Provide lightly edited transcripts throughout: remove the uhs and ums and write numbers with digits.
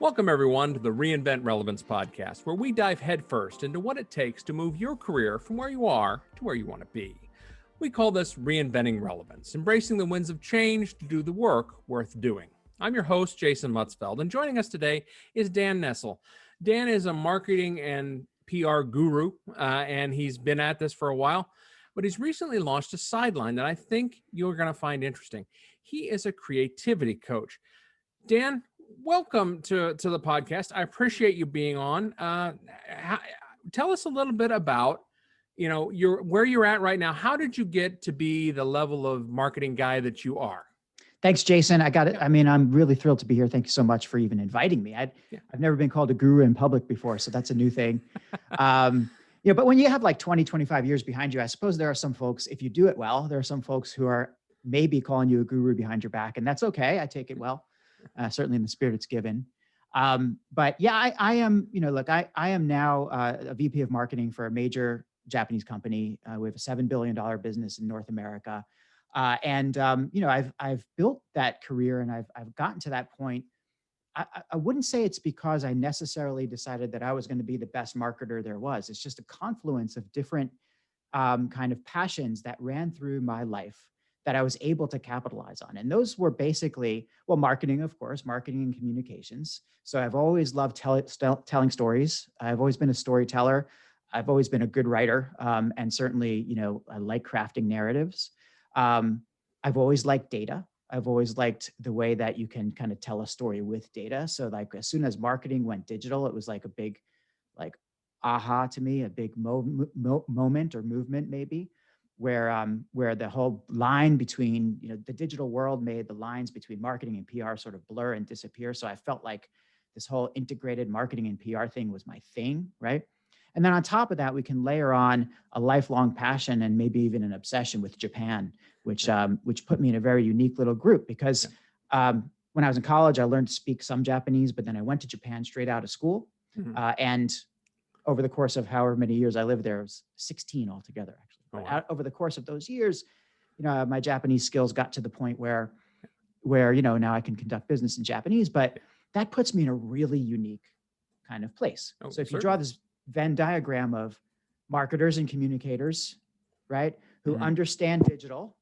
Welcome, everyone, to the Reinvent Relevance podcast, where we dive headfirst into what it takes to move your career from where you are to where you want to be. We call this Reinventing Relevance, embracing the winds of change to do the work worth doing. I'm your host, Jason Mutzfeld, and joining us today is Dan Nestle. Dan is a marketing and PR guru, and he's been at this for a while, but he's recently launched a sideline that I think you're going to find interesting. He is a creativity coach. Dan, welcome to the podcast. I appreciate you being on. Tell us a little bit about, where you're at right now. How did you get to be the level of marketing guy that you are? Thanks, Jason. I got it. I mean, I'm really thrilled to be here. Thank you so much for even inviting me. I've never been called a guru in public before, so that's a new thing. But when you have like 20, 25 years behind you, I suppose there are some folks, if you do it well, there are some folks who are maybe calling you a guru behind your back, and that's okay. I take it well. Certainly in the spirit it's given. But yeah, I am, I am now a VP of marketing for a major Japanese company. We have a $7 billion business in North America. I've built that career and I've gotten to that point. I wouldn't say it's because I necessarily decided that I was going to be the best marketer there was. It's just a confluence of different kind of passions that ran through my life that I was able to capitalize on. And those were basically, marketing, of course, marketing and communications. So I've always loved telling stories. I've always been a storyteller. I've always been a good writer. And certainly, I like crafting narratives. I've always liked data. I've always liked the way that you can kind of tell a story with data. So like as soon as marketing went digital, it was like a big, aha to me, a big moment or movement maybe. Where the whole line between, the digital world made the lines between marketing and PR sort of blur and disappear. So I felt like this whole integrated marketing and PR thing was my thing, right? And then on top of that, we can layer on a lifelong passion and maybe even an obsession with Japan, which put me in a very unique little group because when I was in college, I learned to speak some Japanese, but then I went to Japan straight out of school. And over the course of however many years I lived there, it was 16 altogether, actually. Over the course of those years, my Japanese skills got to the point where now I can conduct business in Japanese, but that puts me in a really unique kind of place. So if you draw this Venn diagram of marketers and communicators, right, who understand digital.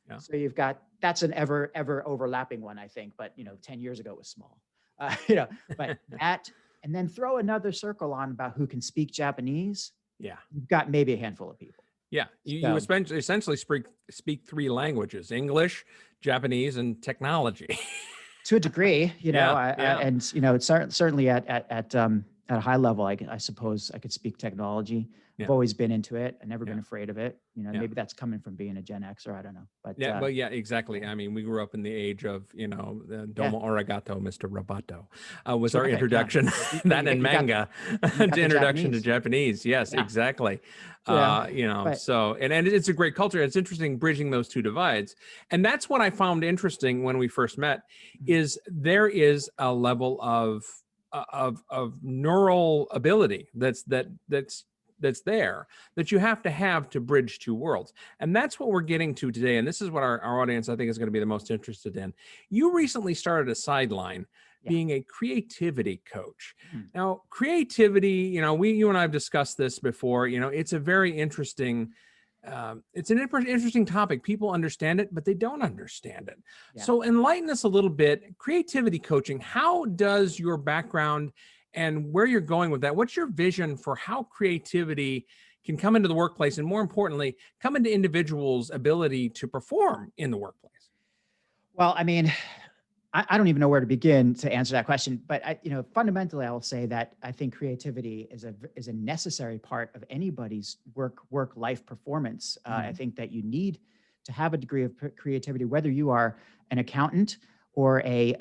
Yeah. So you've got, that's an ever overlapping one, I think, but 10 years ago it was small, but that, and then throw another circle on about who can speak Japanese. Yeah. You've got maybe a handful of people. Yeah, you essentially speak three languages: English, Japanese, and technology. To a degree, and it's certainly at a high level, I suppose I could speak technology. I've always been into it. I've never been afraid of it. Maybe that's coming from being a Gen Xer. I don't know. But exactly. I mean, we grew up in the age of, Domo Arigato, Mr. Roboto was our introduction. That and manga, the introduction to Japanese. Yes, exactly. So it's a great culture. It's interesting bridging those two divides. And that's what I found interesting when we first met, is there is a level of neural ability that's there that you have to bridge two worlds. And that's what we're getting to today. And this is what our audience, I think, is going to be the most interested in. You recently started a sideline being a creativity coach. Now, creativity, you and I have discussed this before, it's a very interesting, it's an interesting topic. People understand it, but they don't understand it. Yeah. So enlighten us a little bit. Creativity coaching, how does your background and where you're going with that, what's your vision for how creativity can come into the workplace, and more importantly, come into individuals' ability to perform in the workplace? Well, I mean, I don't even know where to begin to answer that question, but fundamentally, I will say that I think creativity is a necessary part of anybody's work-life performance. I think that you need to have a degree of creativity, whether you are an accountant or a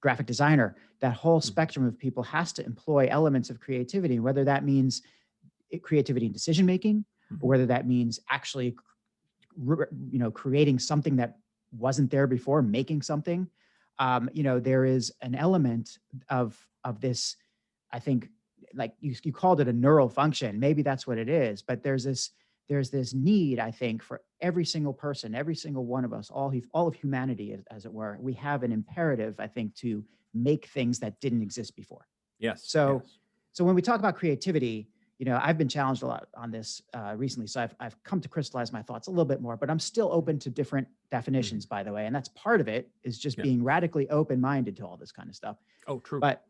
graphic designer. That whole spectrum of people has to employ elements of creativity, whether that means creativity in decision making, or whether that means actually, creating something that wasn't there before, making something. There is an element of this, I think, like you called it a neural function. Maybe that's what it is, but there's this need, I think, for every single person, every single one of us, all of humanity, as it were. We have an imperative, I think, to make things that didn't exist before. Yes. So, yes. so when we talk about creativity, I've been challenged a lot on this recently. So I've come to crystallize my thoughts a little bit more, but I'm still open to different definitions, by the way. And that's part of it, is just being radically open-minded to all this kind of stuff. Oh, true. But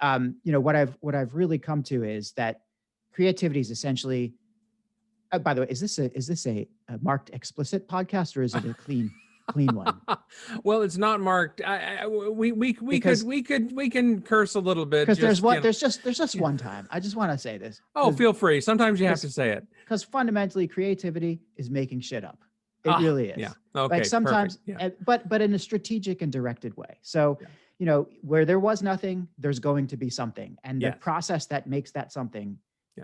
what I've really come to is that creativity is essentially. By the way, is this a marked explicit podcast, or is it a clean one? Well, it's not marked. We can curse a little bit, because there's just one time. I just want to say this. Oh, feel free. Sometimes you have to say it, because fundamentally, creativity is making shit up. It really is. Yeah. Okay. Like sometimes, yeah. but in a strategic and directed way. So, where there was nothing, there's going to be something, and the process that makes that something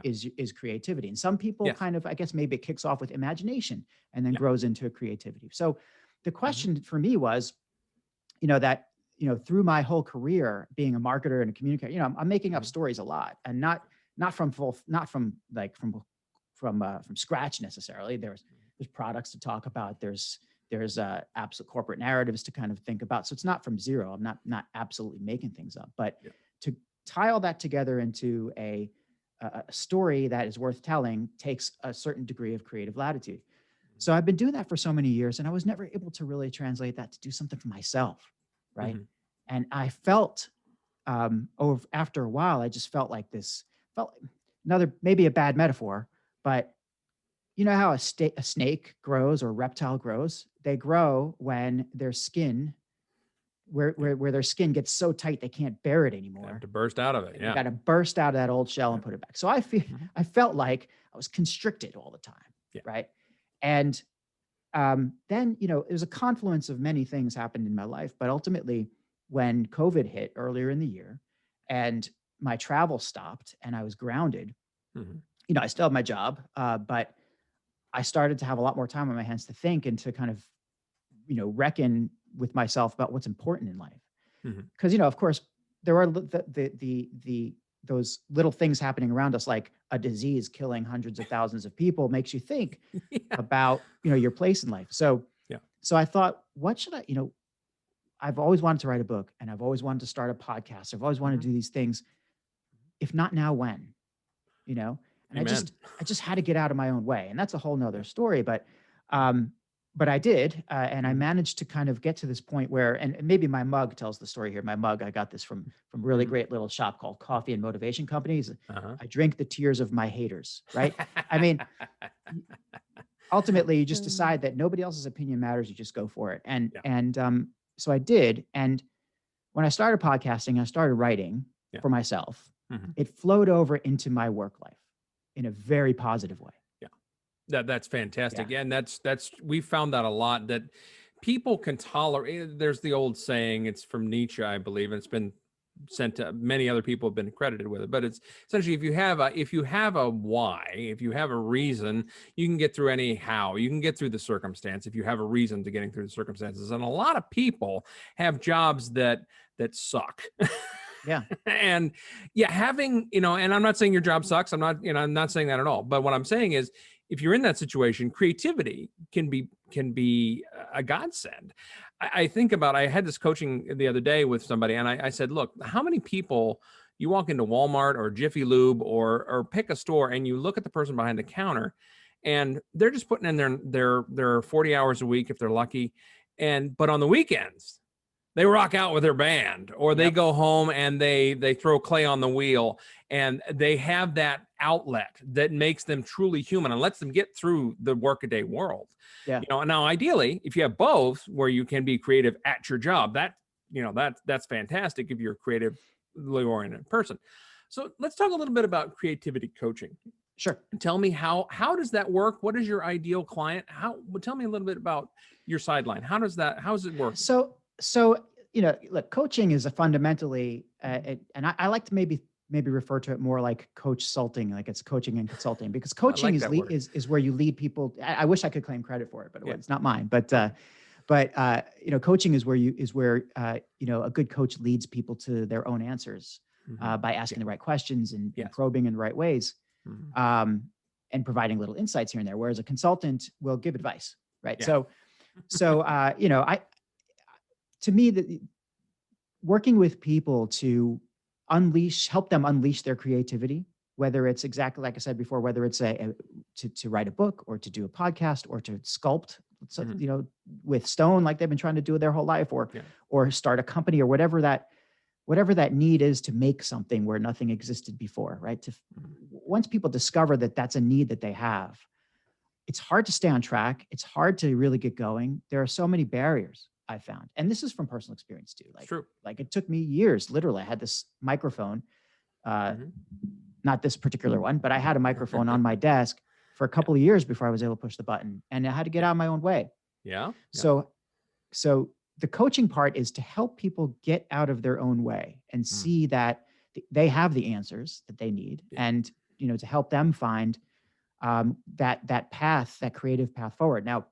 is creativity. And some people kind of, I guess maybe it kicks off with imagination and then grows into a creativity. So the question for me was, that, through my whole career being a marketer and a communicator, I'm making up stories a lot, and not from scratch necessarily. There's products to talk about. There's absolute corporate narratives to kind of think about. So it's not from zero. I'm not absolutely making things up, but to tie all that together into a story that is worth telling takes a certain degree of creative latitude. So I've been doing that for so many years, and I was never able to really translate that to do something for myself, right? Mm-hmm. And I felt, after a while, I just felt like maybe a bad metaphor, but you know how a snake grows or a reptile grows? They grow when their skin, where their skin gets so tight they can't bear it anymore. They have to burst out of it. You got to burst out of that old shell and put it back. So I felt like I was constricted all the time, right? And then it was a confluence of many things happened in my life, but ultimately, when COVID hit earlier in the year, and my travel stopped, and I was grounded, I still have my job, but I started to have a lot more time on my hands to think and to kind of, reckon with myself about what's important in life. Because, of course, there are those little things happening around us, like a disease killing hundreds of thousands of people, makes you think about, your place in life. So I thought, what should I've always wanted to write a book, and I've always wanted to start a podcast. I've always wanted to do these things. If not now, when? And Amen. I just had to get out of my own way. And that's a whole nother story, but I did, and I managed to kind of get to this point where, and maybe my mug tells the story here. My mug, I got this from a really great little shop called Coffee and Motivation Companies. I drink the tears of my haters, right? I mean, ultimately, you just decide that nobody else's opinion matters. You just go for it. And so I did. And when I started podcasting, I started writing for myself. It flowed over into my work life in a very positive way. That's fantastic. And that's we found that a lot, that people can tolerate. There's the old saying, it's from Nietzsche, I believe, and it's been sent to many other people have been credited with it. But it's essentially, if you have a why, if you have a reason, you can get through any how. You can get through the circumstance if you have a reason to getting through the circumstances. And a lot of people have jobs that suck. And having, and I'm not saying your job sucks. I'm not saying that at all. But what I'm saying is, if you're in that situation, creativity can be a godsend. I think about, I had this coaching the other day with somebody, and I said, look, how many people, you walk into Walmart or Jiffy Lube or pick a store, and you look at the person behind the counter, and they're just putting in their 40 hours a week if they're lucky, but on the weekends, they rock out with their band, or they go home and they throw clay on the wheel, and they have that outlet that makes them truly human and lets them get through the workaday world. Now ideally, if you have both, where you can be creative at your job, that's fantastic if you're a creatively oriented person. So let's talk a little bit about creativity coaching. Sure. Tell me how does that work? What is your ideal client? Tell me a little bit about your sideline. How does it work? So, look, coaching is a fundamentally, and I like to maybe refer to it more like coach-sulting, like it's coaching and consulting, because coaching is where you lead people. I wish I could claim credit for it, but it's not mine. But coaching is where a good coach leads people to their own answers by asking the right questions and probing in the right ways, and providing little insights here and there. Whereas a consultant will give advice, right? To me, working with people to help them unleash their creativity, whether it's exactly like I said before, whether it's to write a book or to do a podcast or to sculpt, so, with stone, like they've been trying to do their whole life, or start a company, or whatever that need is to make something where nothing existed before, right? Once people discover that that's a need that they have, it's hard to stay on track. It's hard to really get going. There are so many barriers I found. And this is from personal experience too. Like it took me years, literally. I had this microphone, not this particular one, but I had a microphone on my desk for a couple of years before I was able to push the button, and I had to get out of my own way. Yeah. So the coaching part is to help people get out of their own way and see that they have the answers that they need, and to help them find that path, that creative path forward. Now,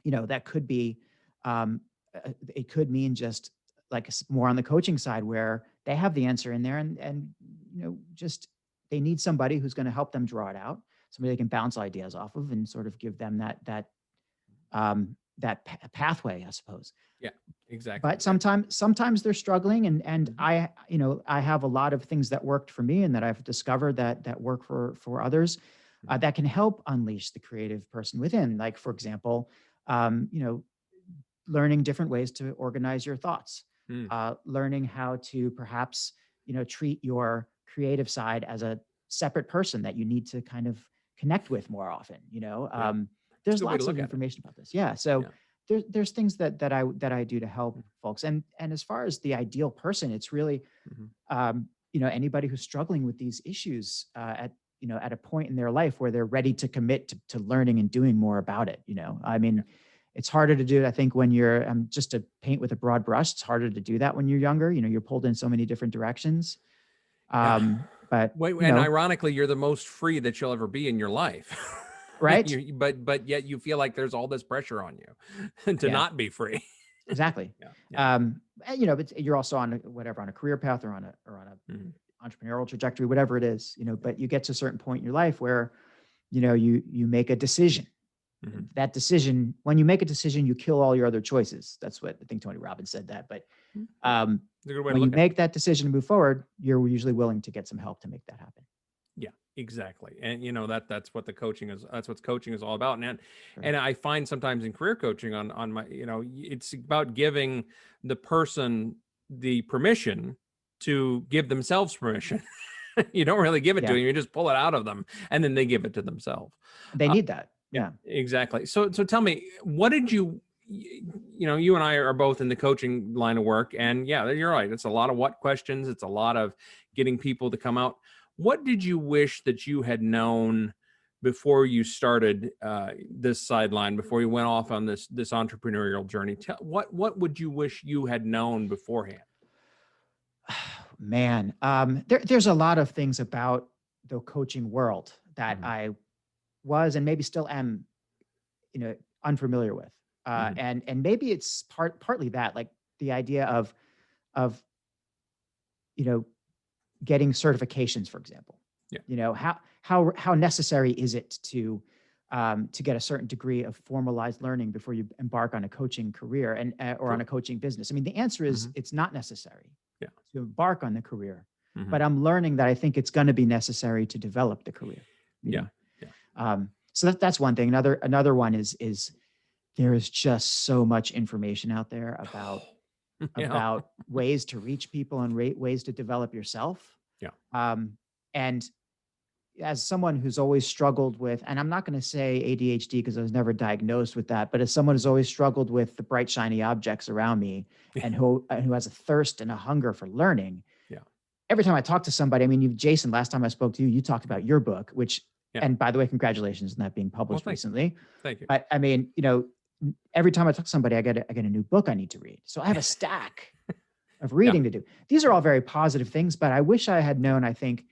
that could be, it could mean just like more on the coaching side where they have the answer in there, and just they need somebody who's going to help them draw it out, somebody they can bounce ideas off of, and sort of give them that pathway, I suppose. Yeah, exactly. But sometimes they're struggling, and I have a lot of things that worked for me and that I've discovered that work for others, that can help unleash the creative person within. Like, for example, learning different ways to organize your thoughts, learning how to perhaps, treat your creative side as a separate person that you need to kind of connect with more often. There's lots of information about this. Yeah. So there's things that I do to help folks. And as far as the ideal person, it's really, anybody who's struggling with these issues at a point in their life where they're ready to commit to learning and doing more about it. It's harder to do, I think, when you're just to paint with a broad brush. It's harder to do that when you're younger. You're pulled in so many different directions. But and ironically, you're the most free that you'll ever be in your life. Right. But yet you feel like there's all this pressure on you to not be free. Exactly. But you're also on a career path or on a entrepreneurial trajectory, whatever it is, but you get to a certain point in your life where, you make a decision. That decision, when you make a decision, you kill all your other choices. That's what I think Tony Robbins said that. But when you make that decision to move forward, you're usually willing to get some help to make that happen. Yeah, exactly. And that's what coaching is all about. And I find sometimes in career coaching on my, it's about giving the person the permission to give themselves permission. You don't really give it to them, you just pull it out of them, and then they give it to themselves. They need that. Yeah, exactly. So tell me, what did you and I are both in the coaching line of work, and you're right. It's a lot of what questions. It's a lot of getting people to come out. What did you wish that you had known before you started this sideline, before you went off on this entrepreneurial journey? What would you wish you had known beforehand? Man, there's a lot of things about the coaching world that I was and maybe still am, unfamiliar with, and maybe it's partly that, like the idea of getting certifications, for example. How necessary is it to get a certain degree of formalized learning before you embark on a coaching career or on a coaching business? I mean, the answer is it's not necessary to embark on the career, but I'm learning that I think it's going to be necessary to develop the career. So that's one thing. Another one is there is just so much information out there about ways to reach people and ways to develop yourself. And as someone who's always struggled with, and I'm not going to say ADHD because I was never diagnosed with that, but as someone who's always struggled with the bright, shiny objects around me and who has a thirst and a hunger for learning. Every time I talk to somebody, I mean, Jason, last time I spoke to you, you talked about your book, which, and by the way, congratulations on that being published recently. Thank you. But I mean, every time I talk to somebody, I get a new book I need to read. So I have a stack of reading to do. These are all very positive things, but I wish I had known, I think,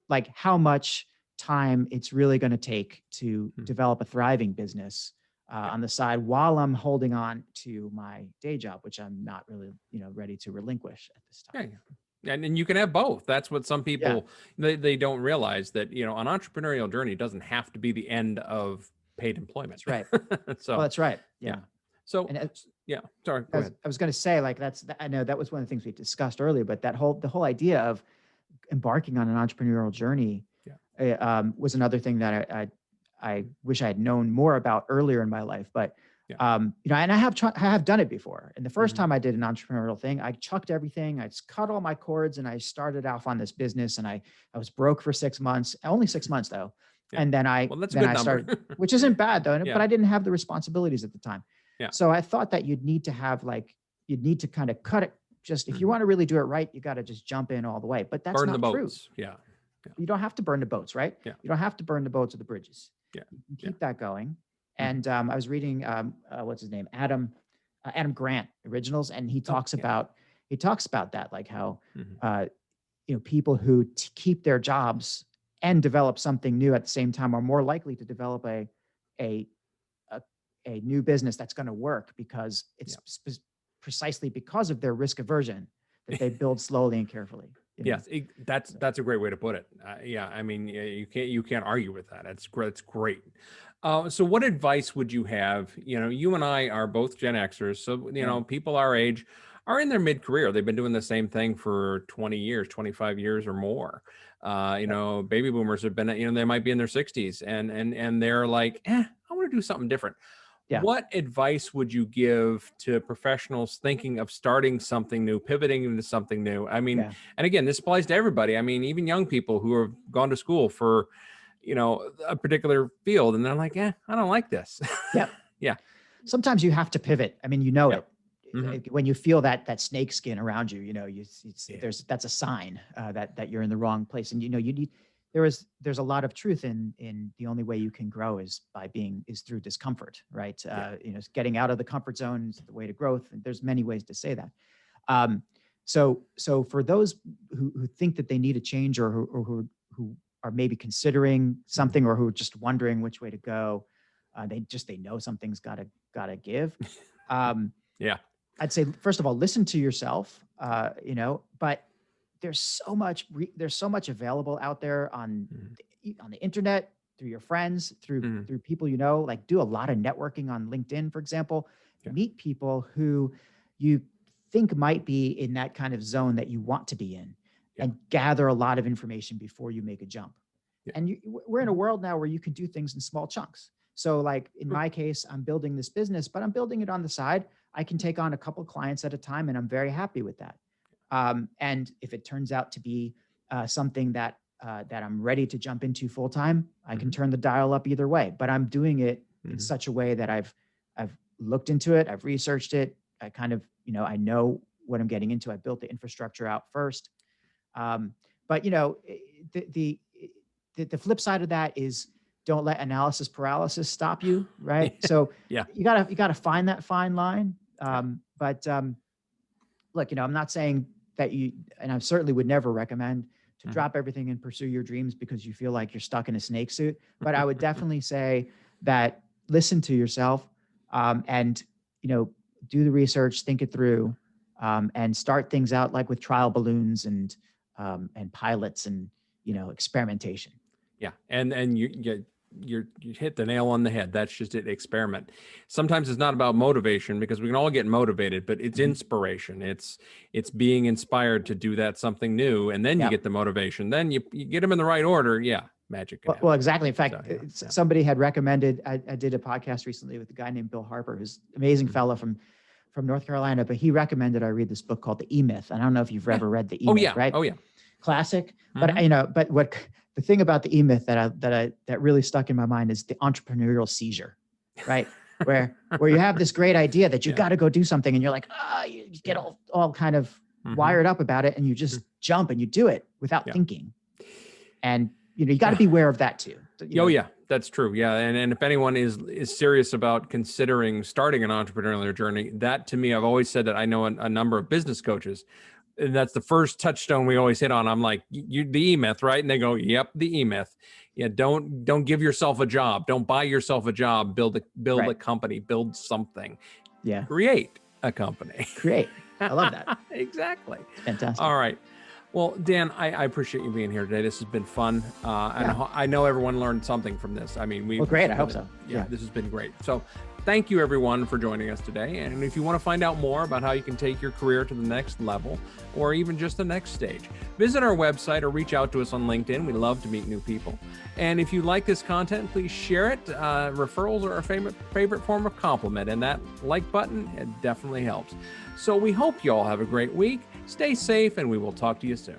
like how much time it's really going to take to develop a thriving business on the side while I'm holding on to my day job, which I'm not really, ready to relinquish at this time. And you can have both. That's what some people, they don't realize, that, an entrepreneurial journey doesn't have to be the end of paid employment. That's right. So that's right. So And yeah, sorry, go ahead. I was going to say, like, I know that was one of the things we discussed earlier, but the whole idea of embarking on an entrepreneurial journey was another thing that I wish I had known more about earlier in my life. But and I have done it before. And the first time I did an entrepreneurial thing, I chucked everything. I just cut all my cords and I started off on this business. And I was broke for 6 months, only 6 months though. Yeah. And then that's a good number. Started, which isn't bad though. But I didn't have the responsibilities at the time. Yeah. So I thought that you'd need to kind of cut it. Just if you want to really do it right, you got to just jump in all the way. But that's not true. Yeah. You don't have to burn the boats, right? Yeah. You don't have to burn the boats or the bridges. Yeah. You can keep that going. And I was reading, what's his name? Adam Grant Originals. And he talks about that, like how, people who keep their jobs and develop something new at the same time are more likely to develop a new business that's going to work, because it's precisely because of their risk aversion that they build slowly and carefully. Yes, that's a great way to put it. I mean, you can't argue with that. It's great. So what advice would you have? You and I are both Gen Xers, so people our age are in their mid-career. They've been doing the same thing for 20 years, 25 years or more. Baby boomers have been, they might be in their 60s and they're like, I want to do something different. Yeah. What advice would you give to professionals thinking of starting something new, pivoting into something new? I mean, and again, this applies to everybody. I mean, even young people who have gone to school for, a particular field, and they're like, I don't like this. Yeah. Yeah. Sometimes you have to pivot. I mean, it. Mm-hmm. When you feel that snake skin around you, that's a sign that you're in the wrong place. And, you need, there's a lot of truth in the only way you can grow is through discomfort, right? Getting out of the comfort zone is the way to growth. And there's many ways to say that. So for those who think that they need a change, or who are maybe considering something, or who are just wondering which way to go, they know something's gotta give. I'd say, first of all, listen to yourself, but there's so much available out there on the internet, through your friends, through people, like do a lot of networking on LinkedIn, for example. Meet people who you think might be in that kind of zone that you want to be in, and gather a lot of information before you make a jump. And we're in a world now where you can do things in small chunks. So like in my case, I'm building this business, but I'm building it on the side. I can take on a couple of clients at a time, and I'm very happy with that. And if it turns out to be something that I'm ready to jump into full time, I can turn the dial up either way. But I'm doing it in such a way that I've looked into it, I've researched it. I kind of, I know what I'm getting into. I built the infrastructure out first. But the flip side of that is, don't let analysis paralysis stop you, right? So you gotta find that fine line. But look, I'm not saying that and I certainly would never recommend to drop everything and pursue your dreams because you feel like you're stuck in a snake suit. But I would definitely say that listen to yourself, and do the research, think it through, and start things out like with trial balloons and pilots and experimentation. Yeah, and you hit the nail on the head. That's just it. Experiment. Sometimes it's not about motivation, because we can all get motivated, but it's inspiration. It's being inspired to do something new, and then you get the motivation. Then you get them in the right order. Yeah, magic. Well, exactly. In fact, somebody had recommended. I did a podcast recently with a guy named Bill Harper, who's an amazing fellow from North Carolina, but he recommended I read this book called The Emyth. I don't know if you've ever read The Emyth, right? Oh yeah. Classic. But but what the thing about the Emyth that really stuck in my mind is the entrepreneurial seizure, right? where you have this great idea that you got to go do something, and you're like, you get all kind of wired up about it, and you just jump and you do it without thinking. And you got to be aware of that too. Yeah, that's true. Yeah, and if anyone is serious about considering starting an entrepreneurial journey, that to me, I've always said that I know a number of business coaches. And that's the first touchstone we always hit on. I'm like, the Emyth, right? And they go, yep, the Emyth. Yeah, don't give yourself a job. Don't buy yourself a job. Build a company. Build something. Yeah. Create a company. Create. I love that. Exactly. Fantastic. All right. Well, Dan, I appreciate you being here today. This has been fun. And I know everyone learned something from this. I mean, great. I hope so. Yeah, this has been great. So Thank you, everyone, for joining us today. And if you want to find out more about how you can take your career to the next level or even just the next stage, visit our website or reach out to us on LinkedIn. We love to meet new people. And if you like this content, please share it. Referrals are our favorite form of compliment, and that like button, it definitely helps. So we hope you all have a great week. Stay safe, and we will talk to you soon.